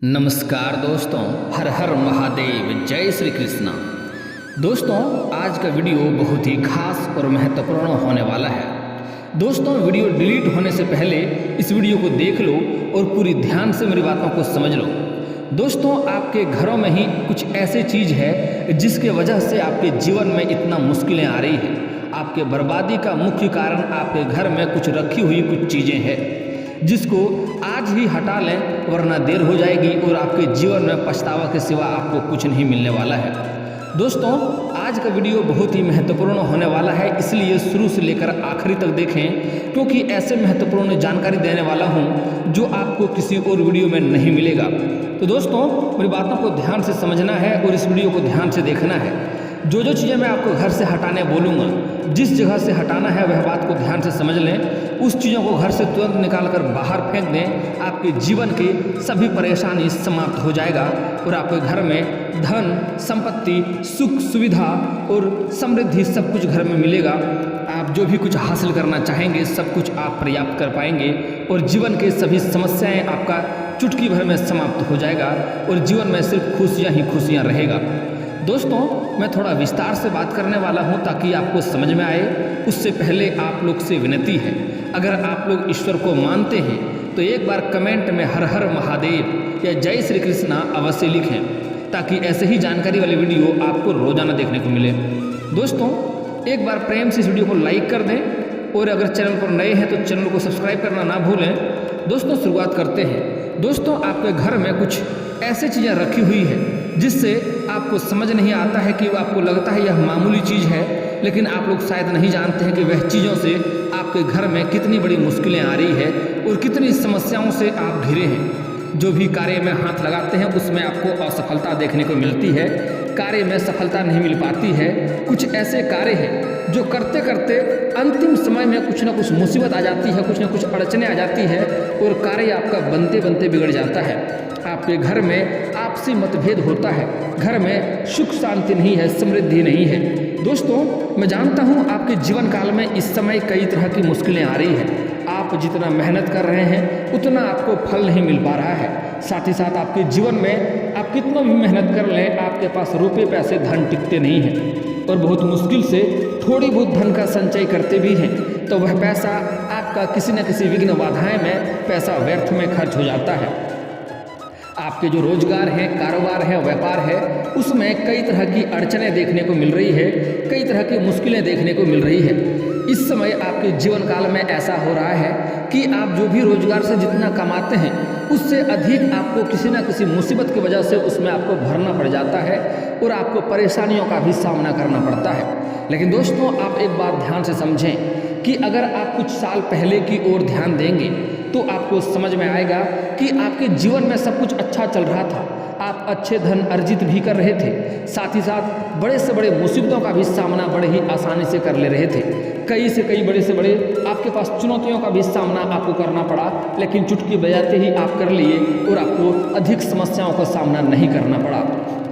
नमस्कार दोस्तों, हर हर महादेव, जय श्री कृष्णा। दोस्तों, आज का वीडियो बहुत ही खास और महत्वपूर्ण होने वाला है। दोस्तों, वीडियो डिलीट होने से पहले इस वीडियो को देख लो और पूरी ध्यान से मेरी बातों को समझ लो। दोस्तों, आपके घरों में ही कुछ ऐसी चीज़ है जिसके वजह से आपके जीवन में इतना मुश्किलें आ रही है। आपके बर्बादी का मुख्य कारण आपके घर में कुछ रखी हुई कुछ चीज़ें हैं जिसको आज ही हटा लें, वरना देर हो जाएगी और आपके जीवन में पछतावा के सिवा आपको कुछ नहीं मिलने वाला है। दोस्तों, आज का वीडियो बहुत ही महत्वपूर्ण होने वाला है, इसलिए शुरू से लेकर आखिरी तक देखें, क्योंकि ऐसे महत्वपूर्ण जानकारी देने वाला हूं जो आपको किसी और वीडियो में नहीं मिलेगा। तो दोस्तों, मेरी बातों को ध्यान से समझना है और इस वीडियो को ध्यान से देखना है। जो चीज़ें मैं आपको घर से हटाने बोलूँगा, जिस जगह से हटाना है वह बात को ध्यान से समझ लें। उस चीज़ों को घर से तुरंत निकाल कर बाहर फेंक दें, आपके जीवन की सभी परेशानी समाप्त हो जाएगा और आपके घर में धन, संपत्ति, सुख, सुविधा और समृद्धि सब कुछ घर में मिलेगा। आप जो भी कुछ हासिल करना चाहेंगे सब कुछ आप पर्याप्त कर पाएंगे और जीवन के सभी समस्याएं आपका चुटकी भर में समाप्त हो जाएगा और जीवन में सिर्फ खुशियाँ ही खुशियाँ रहेगा। दोस्तों, मैं थोड़ा विस्तार से बात करने वाला हूं ताकि आपको समझ में आए। उससे पहले आप लोग से विनती है, अगर आप लोग ईश्वर को मानते हैं तो एक बार कमेंट में हर हर महादेव या जय श्री कृष्णा अवश्य लिखें, ताकि ऐसे ही जानकारी वाले वीडियो आपको रोजाना देखने को मिले। दोस्तों, एक बार प्रेम से इस वीडियो को लाइक कर दें और अगर चैनल पर नए हैं तो चैनल को सब्सक्राइब करना ना भूलें। दोस्तों, शुरुआत करते हैं। दोस्तों, आपके घर में कुछ ऐसी चीज़ें रखी हुई है जिससे आपको समझ नहीं आता है कि आपको लगता है यह मामूली चीज़ है, लेकिन आप लोग शायद नहीं जानते हैं कि वह चीज़ों से आपके घर में कितनी बड़ी मुश्किलें आ रही है और कितनी समस्याओं से आप घिरे हैं। जो भी कार्य में हाथ लगाते हैं उसमें आपको असफलता देखने को मिलती है, कार्य में सफलता नहीं मिल पाती है। कुछ ऐसे कार्य हैं जो करते करते अंतिम समय में कुछ ना कुछ मुसीबत आ जाती है, कुछ ना कुछ अड़चने आ जाती है और कार्य आपका बनते बनते बिगड़ जाता है। आपके घर में आपसी मतभेद होता है, घर में सुख शांति नहीं है, समृद्धि नहीं है। दोस्तों, मैं जानता हूँ आपके जीवन काल में इस समय कई तरह की मुश्किलें आ रही हैं। आप जितना मेहनत कर रहे हैं उतना आपको फल नहीं मिल पा रहा है। साथ ही साथ आपके जीवन में आप कितना भी मेहनत कर लें, आपके पास रुपये पैसे धन टिकते नहीं हैं और बहुत मुश्किल से थोड़ी बहुत धन का संचय करते भी हैं तो वह पैसा आपका किसी न किसी विघ्न बाधाएं में पैसा व्यर्थ में खर्च हो जाता है। आपके जो रोजगार है, कारोबार है, व्यापार है, उसमें कई तरह की अड़चनें देखने को मिल रही है, कई तरह की मुश्किलें देखने को मिल रही है। इस समय आपके जीवन काल में ऐसा हो रहा है कि आप जो भी रोजगार से जितना कमाते हैं उससे अधिक आपको किसी न किसी मुसीबत की वजह से उसमें आपको भरना पड़ जाता है और आपको परेशानियों का भी सामना करना पड़ता है। लेकिन दोस्तों, आप एक बात ध्यान से समझें कि अगर आप कुछ साल पहले की ओर ध्यान देंगे तो आपको समझ में आएगा कि आपके जीवन में सब कुछ अच्छा चल रहा था, आप अच्छे धन अर्जित भी कर रहे थे, साथ ही साथ बड़े से बड़े मुसीबतों का भी सामना बड़े ही आसानी से कर ले रहे थे। कई से कई बड़े से बड़े आपके पास चुनौतियों का भी सामना आपको करना पड़ा, लेकिन चुटकी बजाते ही आप कर लिए और आपको अधिक समस्याओं का सामना नहीं करना पड़ा।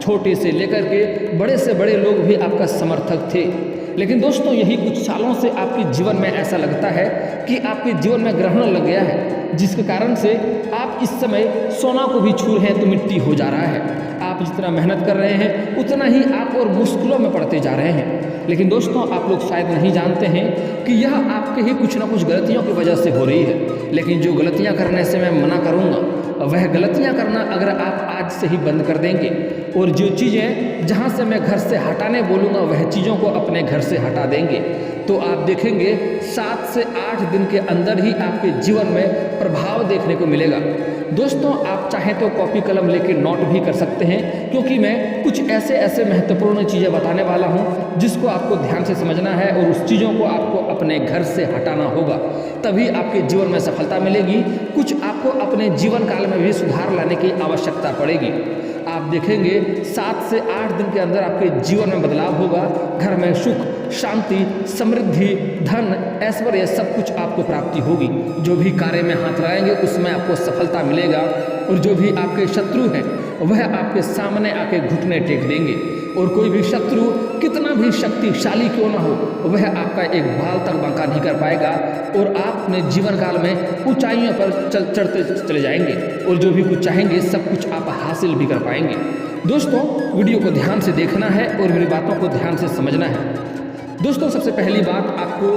छोटे से लेकर के बड़े से बड़े लोग भी आपका समर्थक थे। लेकिन दोस्तों, यही कुछ सालों से आपके जीवन में ऐसा लगता है कि आपके जीवन में ग्रहण लग गया है, जिसके कारण से आप इस समय सोना को भी छू रहे हैं तो मिट्टी हो जा रहा है। आप जितना मेहनत कर रहे हैं उतना ही आप और मुश्किलों में पड़ते जा रहे हैं। लेकिन दोस्तों, आप लोग शायद नहीं जानते हैं कि यह आपके ही कुछ ना कुछ गलतियों की वजह से हो रही है। लेकिन जो गलतियाँ करने से मैं मना करूँगा, वह गलतियाँ करना अगर आप आज से ही बंद कर देंगे और जो चीज़ें जहाँ से मैं घर से हटाने बोलूँगा वह चीज़ों को अपने घर से हटा देंगे तो आप देखेंगे 7 से 8 दिन के अंदर ही आपके जीवन में प्रभाव देखने को मिलेगा। दोस्तों, आप चाहें तो कॉपी कलम लेके नोट भी कर सकते हैं, क्योंकि मैं कुछ ऐसे महत्वपूर्ण चीज़ें बताने वाला हूं जिसको आपको ध्यान से समझना है और उस चीज़ों को आपको अपने घर से हटाना होगा, तभी आपके जीवन में सफलता मिलेगी। कुछ आपको अपने जीवन काल में भी सुधार लाने की आवश्यकता पड़ेगी। आप देखेंगे 7 से 8 दिन के अंदर आपके जीवन में बदलाव होगा। घर में सुख, शांति, समृद्धि, धन, ऐश्वर्य सब कुछ आपको प्राप्ति होगी। जो भी कार्य में हाथ लगाएंगे उसमें आपको सफलता मिलेगा और जो भी आपके शत्रु हैं वह आपके सामने आके घुटने टेक देंगे। और कोई भी शत्रु कितना भी शक्तिशाली क्यों ना हो, वह आपका एक बाल तक बांका नहीं कर पाएगा और आप अपने जीवन काल में ऊंचाइयों पर चढ़ते चले जाएंगे और जो भी कुछ चाहेंगे सब कुछ आप हासिल भी कर पाएंगे। दोस्तों, वीडियो को ध्यान से देखना है और मेरी बातों को ध्यान से समझना है। दोस्तों, सबसे पहली बात, आपको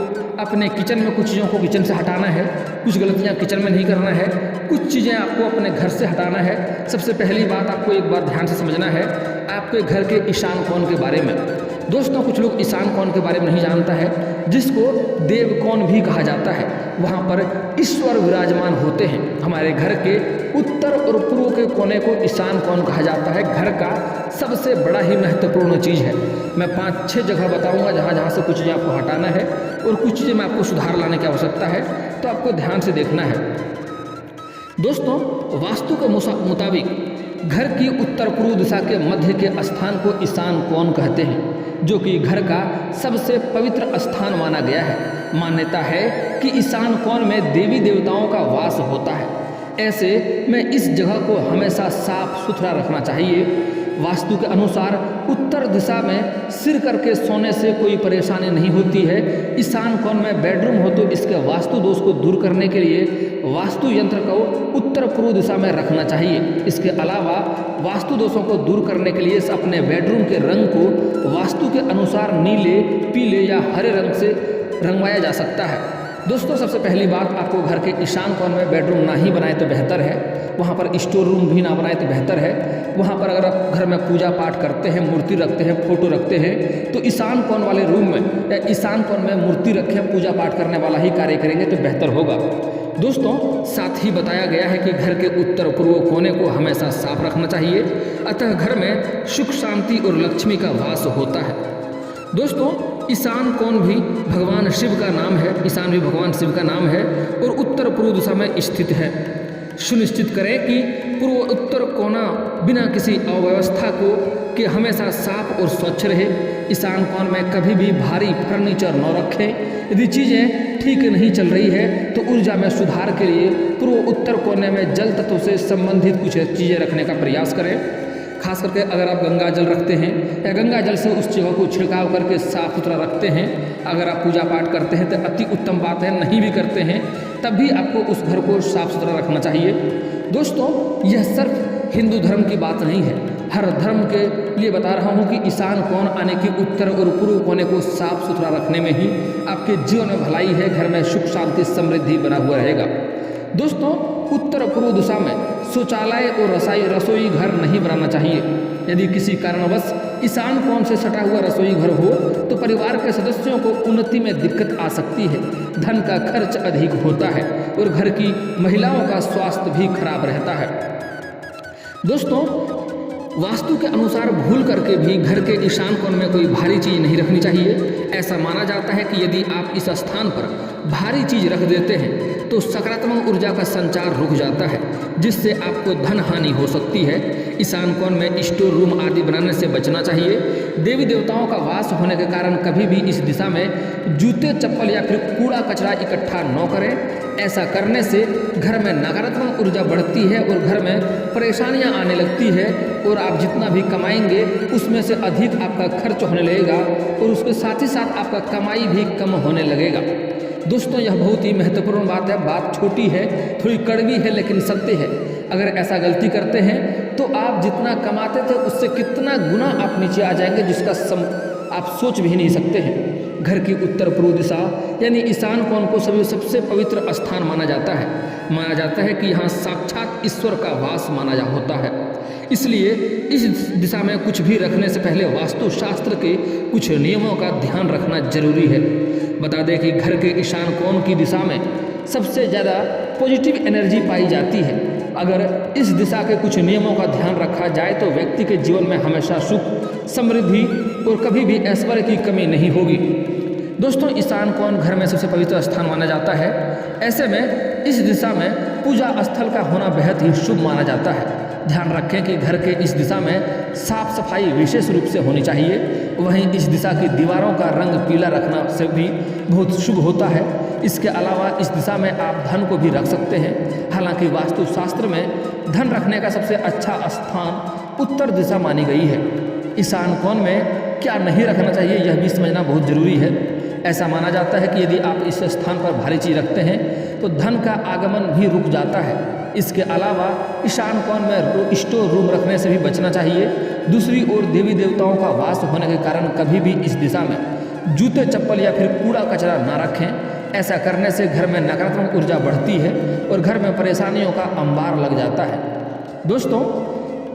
अपने किचन में कुछ चीज़ों को किचन से हटाना है, कुछ गलतियां किचन में नहीं करना है, कुछ चीज़ें आपको अपने घर से हटाना है। सबसे पहली बात आपको एक बात ध्यान से समझना है, आपके घर के ईशान कोण के बारे में। दोस्तों, कुछ लोग ईशान कोण के बारे में नहीं जानता है, जिसको देव कोण भी कहा जाता है। वहाँ पर ईश्वर विराजमान होते हैं। हमारे घर के उत्तर और पूर्व के कोने को ईशान कोण कहा जाता है। घर का सबसे बड़ा ही महत्वपूर्ण चीज़ है। मैं 5-6 जगह बताऊंगा जहाँ जहाँ से कुछ चीज़ें आपको हटाना है और कुछ चीज़ें में आपको सुधार लाने की आवश्यकता है, तो आपको ध्यान से देखना है। दोस्तों, वास्तु के मुताबिक घर की उत्तर पूर्व दिशा के मध्य के स्थान को ईशान कोण कहते हैं, जो कि घर का सबसे पवित्र स्थान माना गया है। मान्यता है कि ईशान कोण में देवी देवताओं का वास होता है। ऐसे में इस जगह को हमेशा साफ सुथरा रखना चाहिए। वास्तु के अनुसार उत्तर दिशा में सिर करके सोने से कोई परेशानी नहीं होती है। ईशान कोण में बेडरूम हो तो इसके वास्तु दोष को दूर करने के लिए वास्तु यंत्र को उत्तर पूर्व दिशा में रखना चाहिए। इसके अलावा वास्तु दोषों को दूर करने के लिए अपने बेडरूम के रंग को वास्तु के अनुसार नीले, पीले या हरे रंग से रंगवाया जा सकता है। दोस्तों, सबसे पहली बात, आपको घर के ईशान कोण में बेडरूम ना ही बनाए तो बेहतर है। वहाँ पर स्टोर रूम भी ना बनाए तो बेहतर है। वहाँ पर अगर आप घर में पूजा पाठ करते हैं, मूर्ति रखते हैं, फोटो रखते हैं, तो ईशान कोण वाले रूम में या ईशान कोण में मूर्ति रखें, पूजा पाठ करने वाला ही कार्य करेंगे तो बेहतर होगा। दोस्तों, साथ ही बताया गया है कि घर के उत्तर पूर्व कोने को हमेशा साफ रखना चाहिए। अतः घर में सुख, शांति और लक्ष्मी का वास होता है। दोस्तों, ईशान कोण भी भगवान शिव का नाम है। ईशान भी भगवान शिव का नाम है और उत्तर पूर्व दिशा में स्थित है। सुनिश्चित करें कि पूर्व उत्तर कोना बिना किसी अव्यवस्था के हमेशा साफ और स्वच्छ रहे। ईशान कोण में कभी भी भारी फर्नीचर न रखें। यदि चीज़ें ठीक नहीं चल रही है तो ऊर्जा में सुधार के लिए पूर्व उत्तर कोने में जल तत्व से संबंधित कुछ चीज़ें रखने का प्रयास करें। खास करके अगर आप गंगा जल रखते हैं या गंगा जल से उस जगह को छिड़काव करके साफ सुथरा रखते हैं, अगर आप पूजा पाठ करते हैं तो अति उत्तम बात है। नहीं भी करते हैं तब भी आपको उस घर को साफ सुथरा रखना चाहिए। दोस्तों, यह सिर्फ हिंदू धर्म की बात नहीं है, हर धर्म के लिए बता रहा हूँ कि ईशान कोण आने की उत्तर और पूर्व कोने को साफ सुथरा रखने में ही आपके जीवन में भलाई है। घर में सुख, शांति, समृद्धि बना हुआ रहेगा। दोस्तों, उत्तर पूर्व दिशा में शौचालय और रसोई घर नहीं बनाना चाहिए। यदि किसी कारणवश ईशान कोण से सटा हुआ रसोई घर हो तो परिवार के सदस्यों को उन्नति में दिक्कत आ सकती है, धन का खर्च अधिक होता है और घर की महिलाओं का स्वास्थ्य भी खराब रहता है। दोस्तों, वास्तु के अनुसार भूल करके भी घर के ईशान कोण में कोई भारी चीज़ नहीं रखनी चाहिए। ऐसा माना जाता है कि यदि आप इस स्थान पर भारी चीज़ रख देते हैं तो सकारात्मक ऊर्जा का संचार रुक जाता है, जिससे आपको धन हानि हो सकती है। ईशान कोण में स्टोर रूम आदि बनाने से बचना चाहिए। देवी देवताओं का वास होने के कारण कभी भी इस दिशा में जूते, चप्पल या फिर कूड़ा कचरा इकट्ठा न करें। ऐसा करने से घर में नकारात्मक ऊर्जा बढ़ती है और घर में परेशानियां आने लगती है और आप जितना भी कमाएंगे उसमें से अधिक आपका खर्च होने लगेगा और उसके साथ ही साथ आपका कमाई भी कम होने लगेगा। दोस्तों, यह बहुत ही महत्वपूर्ण बात है। बात छोटी है, थोड़ी कड़वी है, लेकिन सत्य है। अगर ऐसा गलती करते हैं तो आप जितना कमाते थे उससे कितना गुना आप नीचे आ जाएंगे, जिसका आप सोच भी नहीं सकते हैं। घर की उत्तर पूर्व दिशा यानी ईशान कोण को सभी सबसे पवित्र स्थान माना जाता है। माना जाता है कि यहाँ साक्षात ईश्वर का वास माना होता है। इसलिए इस दिशा में कुछ भी रखने से पहले वास्तुशास्त्र के कुछ नियमों का ध्यान रखना जरूरी है। बता दें कि घर के ईशान कोण की दिशा में सबसे ज़्यादा पॉजिटिव एनर्जी पाई जाती है। अगर इस दिशा के कुछ नियमों का ध्यान रखा जाए तो व्यक्ति के जीवन में हमेशा सुख, समृद्धि और कभी भी ऐश्वर्य की कमी नहीं होगी। दोस्तों, ईशान कोण घर में सबसे पवित्र स्थान माना जाता है। ऐसे में इस दिशा में पूजा स्थल का होना बेहद ही शुभ माना जाता है। ध्यान रखें कि घर के इस दिशा में साफ सफाई विशेष रूप से होनी चाहिए। वहीं इस दिशा की दीवारों का रंग पीला रखना से भी बहुत शुभ होता है। इसके अलावा इस दिशा में आप धन को भी रख सकते हैं। हालांकि वास्तुशास्त्र में धन रखने का सबसे अच्छा स्थान उत्तर दिशा मानी गई है। ईशान कोण में क्या नहीं रखना चाहिए यह भी समझना बहुत ज़रूरी है। ऐसा माना जाता है कि यदि आप इस स्थान पर भारी चीज़ रखते हैं तो धन का आगमन भी रुक जाता है। इसके अलावा ईशान कोण में स्टोर रूम रखने से भी बचना चाहिए। दूसरी ओर देवी देवताओं का वास होने के कारण कभी भी इस दिशा में जूते चप्पल या फिर कूड़ा कचरा ना रखें। ऐसा करने से घर में नकारात्मक ऊर्जा बढ़ती है और घर में परेशानियों का अंबार लग जाता है। दोस्तों,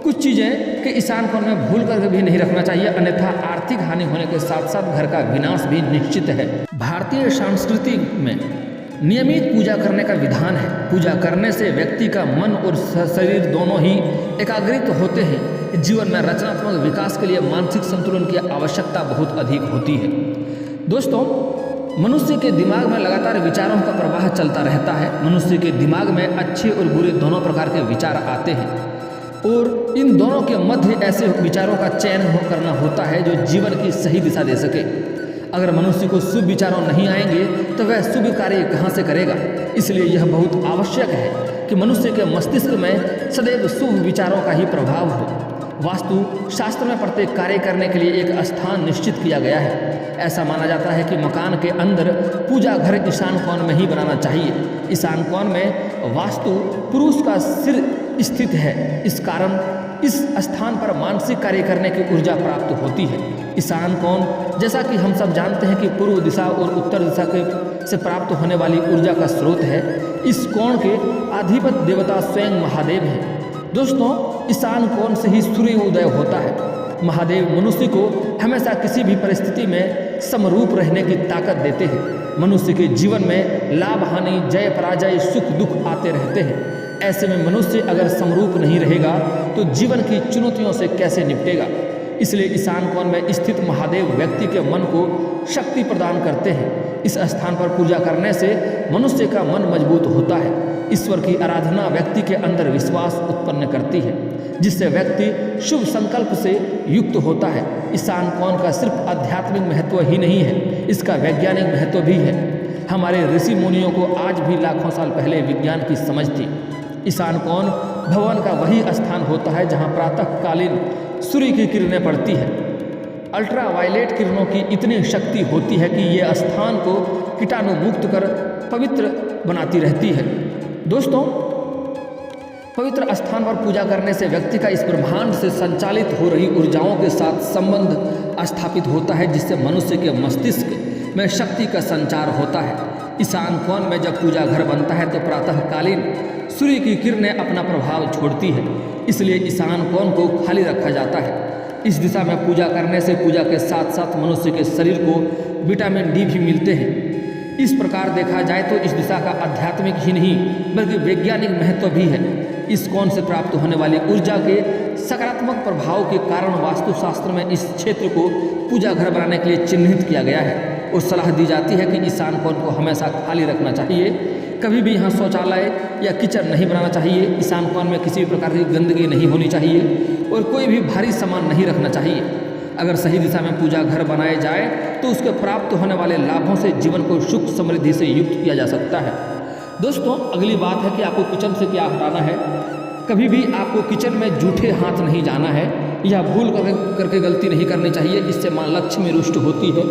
कुछ चीज़ें कि ईशान कोण में भूल कर भी नहीं रखना चाहिए, अन्यथा आर्थिक हानि होने के साथ साथ घर का विनाश भी निश्चित है। भारतीय संस्कृति में नियमित पूजा करने का विधान है। पूजा करने से व्यक्ति का मन और शरीर दोनों ही एकाग्रित होते हैं। जीवन में रचनात्मक विकास के लिए मानसिक संतुलन की आवश्यकता बहुत अधिक होती है। दोस्तों, मनुष्य के दिमाग में लगातार विचारों का प्रवाह चलता रहता है। मनुष्य के दिमाग में अच्छे और बुरे दोनों प्रकार के विचार आते हैं और इन दोनों के मध्य ऐसे विचारों का चयन करना होता है जो जीवन की सही दिशा दे सके। अगर मनुष्य को शुभ विचारों नहीं आएंगे तो वह शुभ कार्य कहाँ से करेगा। इसलिए यह बहुत आवश्यक है कि मनुष्य के मस्तिष्क में सदैव शुभ विचारों का ही प्रभाव हो। वास्तु शास्त्र में प्रत्येक कार्य करने के लिए एक स्थान निश्चित किया गया है। ऐसा माना जाता है कि मकान के अंदर पूजा घर ईशान कोण में ही बनाना चाहिए। ईशान कोण में वास्तु पुरुष का सिर स्थित है, इस कारण इस स्थान पर मानसिक कार्य करने की ऊर्जा प्राप्त होती है। ईशान कोण, जैसा कि हम सब जानते हैं कि पूर्व दिशा और उत्तर दिशा से प्राप्त होने वाली ऊर्जा का स्रोत है। इस कोण के अधिपति देवता स्वयं महादेव हैं। दोस्तों, ईशान कोण से ही सूर्य उदय होता है। महादेव मनुष्य को हमेशा किसी भी परिस्थिति में समरूप रहने की ताकत देते हैं। मनुष्य के जीवन में लाभ हानि, जय पराजय, सुख दुख आते रहते हैं। ऐसे में मनुष्य अगर समरूप नहीं रहेगा तो जीवन की चुनौतियों से कैसे निपटेगा। इसलिए ईशान कोण में स्थित महादेव व्यक्ति के मन को शक्ति प्रदान करते हैं। इस स्थान पर पूजा करने से मनुष्य का मन मजबूत होता है। ईश्वर की आराधना व्यक्ति के अंदर विश्वास उत्पन्न करती है, जिससे व्यक्ति शुभ संकल्प से युक्त होता है। ईशान कोण का सिर्फ आध्यात्मिक महत्व ही नहीं है, इसका वैज्ञानिक महत्व भी है। हमारे ऋषि मुनियों को आज भी लाखों साल पहले विज्ञान की समझ थी। ईशान कोण भवन का वही स्थान होता है जहाँ प्रातःकालीन सूर्य की किरणें पड़ती है। अल्ट्रावायलेट किरणों की इतनी शक्ति होती है कि ये स्थान को कीटाणु मुक्त कर पवित्र बनाती रहती है। दोस्तों, पवित्र स्थान पर पूजा करने से व्यक्ति का इस ब्रह्मांड से संचालित हो रही ऊर्जाओं के साथ संबंध स्थापित होता है, जिससे मनुष्य के मस्तिष्क में शक्ति का संचार होता है। ईशान कोण में जब पूजा घर बनता है तो प्रातःकालीन सूर्य की किरणें अपना प्रभाव छोड़ती है, इसलिए ईशान कोण को खाली रखा जाता है। इस दिशा में पूजा करने से पूजा के साथ साथ मनुष्य के शरीर को विटामिन डी भी मिलते हैं। इस प्रकार देखा जाए तो इस दिशा का आध्यात्मिक ही नहीं बल्कि वैज्ञानिक महत्व भी है। इस कोण से प्राप्त होने वाली ऊर्जा के सकारात्मक प्रभाव के कारण वास्तुशास्त्र में इस क्षेत्र को पूजा घर बनाने के लिए चिन्हित किया गया है और सलाह दी जाती है कि ईशान कोण को हमेशा खाली रखना चाहिए। कभी भी यहाँ शौचालय या किचन नहीं बनाना चाहिए। ईशान कोण में किसी भी प्रकार की गंदगी नहीं होनी चाहिए और कोई भी भारी सामान नहीं रखना चाहिए। अगर सही दिशा में पूजा घर बनाए जाए तो उसके प्राप्त होने वाले लाभों से जीवन को सुख समृद्धि से युक्त किया जा सकता है। दोस्तों, अगली बात है कि आपको किचन से क्या हटाना है। कभी भी आपको किचन में जूठे हाथ नहीं जाना है या भूल करके गलती नहीं करनी चाहिए, जिससे माँ लक्ष्मी रुष्ट होती है।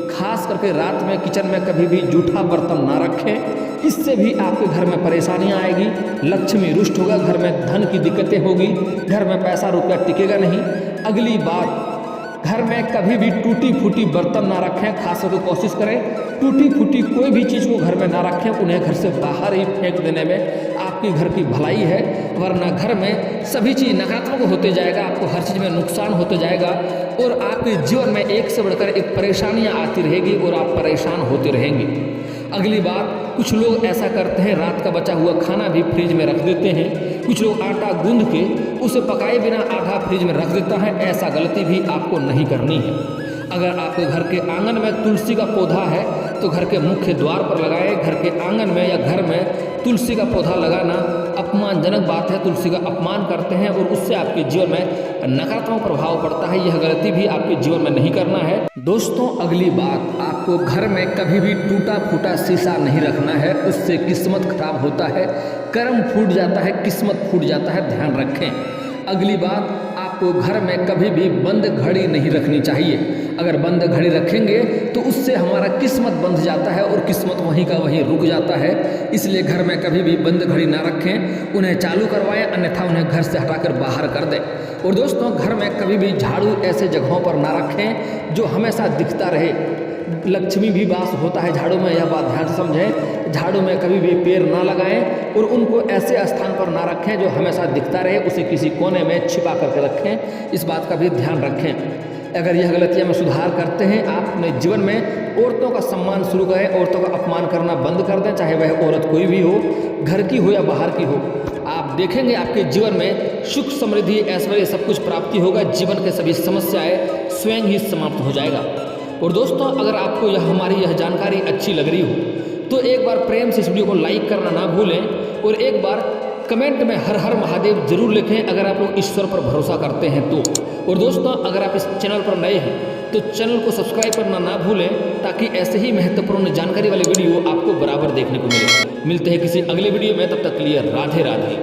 खास करके रात में किचन में कभी भी जूठा बर्तन ना रखें, इससे भी आपके घर में परेशानियां आएगी, लक्ष्मी रुष्ट होगा, घर में धन की दिक्कतें होगी, घर में पैसा रुपया टिकेगा नहीं। अगली बात, घर में कभी भी टूटी फूटी बर्तन ना रखें। खास करके कोशिश करें टूटी फूटी कोई भी चीज़ को घर में ना रखें, उन्हें घर से बाहर ही फेंक देने में आपकी घर की भलाई है। वरना घर में सभी चीज़ नकारात्मक होते जाएगा, आपको हर चीज़ में नुकसान होते जाएगा और आपके जीवन में एक से बढ़कर एक परेशानियाँ आती रहेगी और आप परेशान होते रहेंगे। अगली बात, कुछ लोग ऐसा करते हैं, रात का बचा हुआ खाना भी फ्रिज में रख देते हैं। कुछ लोग आटा गूंद के उसे पकाए बिना आधा फ्रिज में रख देता है। ऐसा गलती भी आपको नहीं करनी है। अगर आपके घर के आंगन में तुलसी का पौधा है तो घर के मुख्य द्वार पर लगाएं। घर के आंगन में या घर में तुलसी का पौधा लगाना अपमानजनक बात है। तुलसी का अपमान करते हैं और उससे आपके जीवन में नकारात्मक प्रभाव पड़ता है। यह गलती भी आपके जीवन में नहीं करना है। दोस्तों, अगली बात, आपको घर में कभी भी टूटा फूटा शीशा नहीं रखना है, उससे किस्मत खराब होता है, कर्म फूट जाता है, किस्मत फूट जाता है, ध्यान रखें। अगली बात, आप आपको घर में कभी भी बंद घड़ी नहीं रखनी चाहिए। अगर बंद घड़ी रखेंगे तो उससे हमारा किस्मत बंध जाता है और किस्मत वहीं का वहीं रुक जाता है। इसलिए घर में कभी भी बंद घड़ी ना रखें, उन्हें चालू करवाएं, अन्यथा उन्हें घर से हटाकर बाहर कर दें। और दोस्तों, घर में कभी भी झाड़ू ऐसे जगहों पर ना रखें जो हमेशा दिखता रहे। लक्ष्मी भी वास होता है झाड़ू में, यह बात ध्यान से समझें। झाड़ू में कभी भी पैर ना लगाएं और उनको ऐसे स्थान पर ना रखें जो हमेशा दिखता रहे, उसे किसी कोने में छिपा करके रखें। इस बात का भी ध्यान रखें। अगर यह गलतियां में सुधार करते हैं, आप अपने जीवन में औरतों का सम्मान शुरू करें, औरतों का अपमान करना बंद कर दें, चाहे वह औरत कोई भी हो, घर की हो या बाहर की हो। आप देखेंगे आपके जीवन में सुख, समृद्धि, ऐश्वर्य सब कुछ प्राप्ति होगा। जीवन के सभी समस्याएं स्वयं ही समाप्त हो जाएगा। और दोस्तों, अगर आपको हमारी यह जानकारी अच्छी लग रही हो तो एक बार प्रेम से इस वीडियो को लाइक करना ना भूलें और एक बार कमेंट में हर हर महादेव जरूर लिखें अगर आप लोग ईश्वर पर भरोसा करते हैं तो। और दोस्तों, अगर आप इस चैनल पर नए हैं तो चैनल को सब्सक्राइब करना ना भूलें, ताकि ऐसे ही महत्वपूर्ण जानकारी वाले वीडियो आपको बराबर देखने को मिले। मिलते हैं किसी अगले वीडियो में, तब तक के लिए राधे राधे।